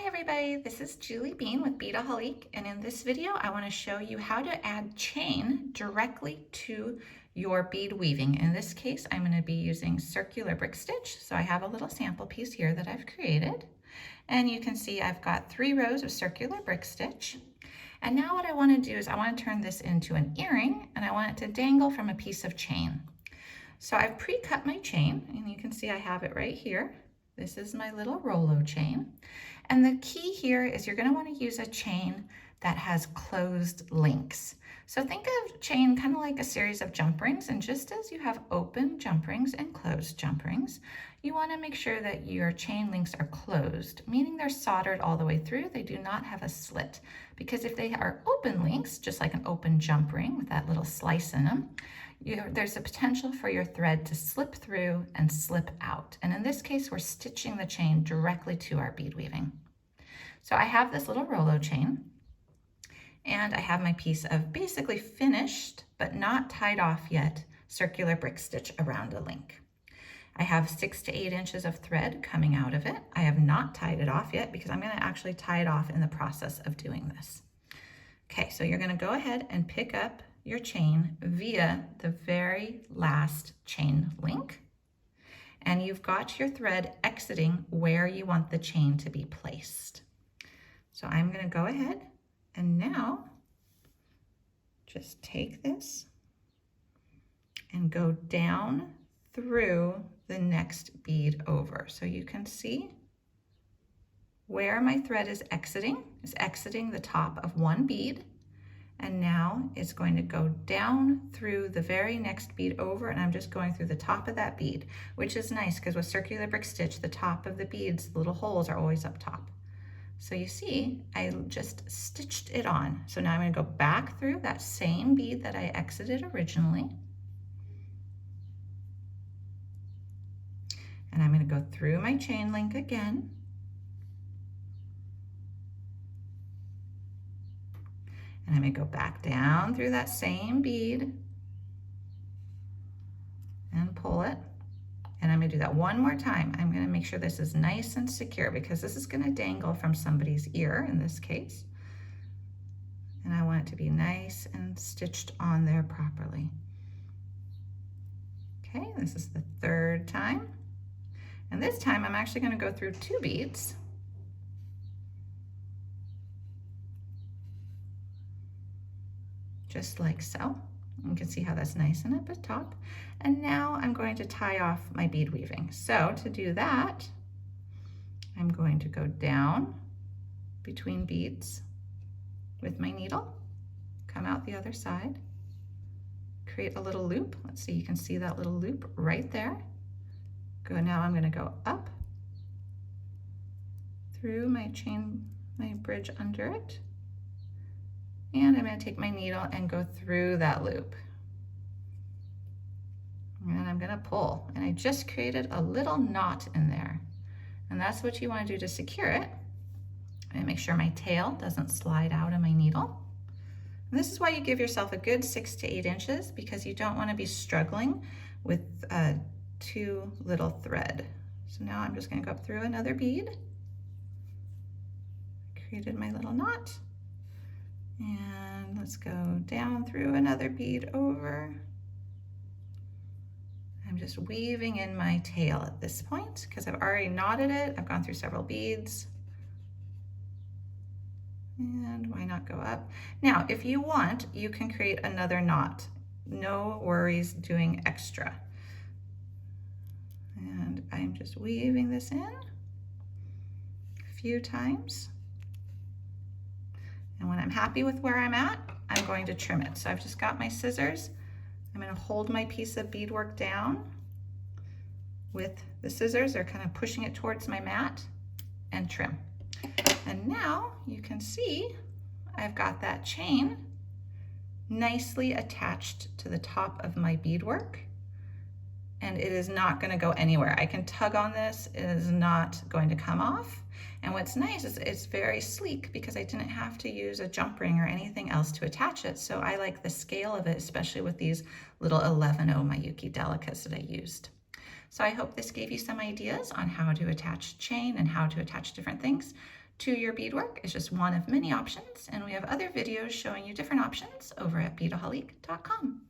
Hi everybody, this is Julie Bean with Beadaholic, and in this video I want to show you how to add chain directly to your bead weaving. In this case I'm going to be using circular brick stitch, so I have a little sample piece here that I've created, and you can see I've got 3 rows of circular brick stitch. And now what I want to do is I want to turn this into an earring, and I want it to dangle from a piece of chain. So I've pre-cut my chain, and you can see I have it right here. This is my little Rolo chain. And the key here is you're going to want to use a chain that has closed links. So think of chain kind of like a series of jump rings, and just as you have open jump rings and closed jump rings, you want to make sure that your chain links are closed, meaning they're soldered all the way through. They do not have a slit, because if they are open links, just like an open jump ring with that little slice in them, there's a potential for your thread to slip through and slip out. And in this case, we're stitching the chain directly to our bead weaving. So I have this little Rolo chain, and I have my piece of basically finished, but not tied off yet, circular brick stitch around a link. I have 6 to 8 inches of thread coming out of it. I have not tied it off yet because I'm going to actually tie it off in the process of doing this. Okay, so you're going to go ahead and pick up your chain via the very last chain link, and you've got your thread exiting where you want the chain to be placed. So I'm going to go ahead and now just take this and go down through the next bead over. So you can see where my thread is exiting the top of one bead, and now it's going to go down through the very next bead over, and I'm just going through the top of that bead, which is nice because with circular brick stitch, the top of the beads, the little holes are always up top. So you see, I just stitched it on. So now I'm going to go back through that same bead that I exited originally, and I'm going to go through my chain link again. And I'm going to go back down through that same bead and pull it. And I'm going to do that one more time. I'm going to make sure this is nice and secure because this is going to dangle from somebody's ear in this case. And I want it to be nice and stitched on there properly. Okay, this is the 3rd time. And this time I'm actually going to go through 2 beads. Just like so. You can see how that's nice and at the top. And now I'm going to tie off my bead weaving. So to do that, I'm going to go down between beads with my needle, come out the other side, create a little loop. Let's see, you can see that little loop right there. Now I'm going to go up through my chain, my bridge under it. And I'm going to take my needle and go through that loop. And I'm going to pull. And I just created a little knot in there. And that's what you want to do to secure it. And make sure my tail doesn't slide out of my needle. And this is why you give yourself a good 6 to 8 inches, because you don't want to be struggling with too little thread. So now I'm just going to go up through another bead. Created my little knot. And let's go down through another bead over. I'm just weaving in my tail at this point because I've already knotted it. I've gone through several beads. And why not go up? Now, if you want, you can create another knot. No worries doing extra. And I'm just weaving this in a few times. And when I'm happy with where I'm at, I'm going to trim it. So I've just got my scissors. I'm going to hold my piece of beadwork down with the scissors. They're kind of pushing it towards my mat, and trim. And now you can see I've got that chain nicely attached to the top of my beadwork. And it is not going to go anywhere. I can tug on this, it is not going to come off. And what's nice is it's very sleek because I didn't have to use a jump ring or anything else to attach it. So I like the scale of it, especially with these little 11-0 Miyuki delicas that I used. So I hope this gave you some ideas on how to attach chain and how to attach different things. to your beadwork. It's just one of many options, and we have other videos showing you different options over at beadaholique.com.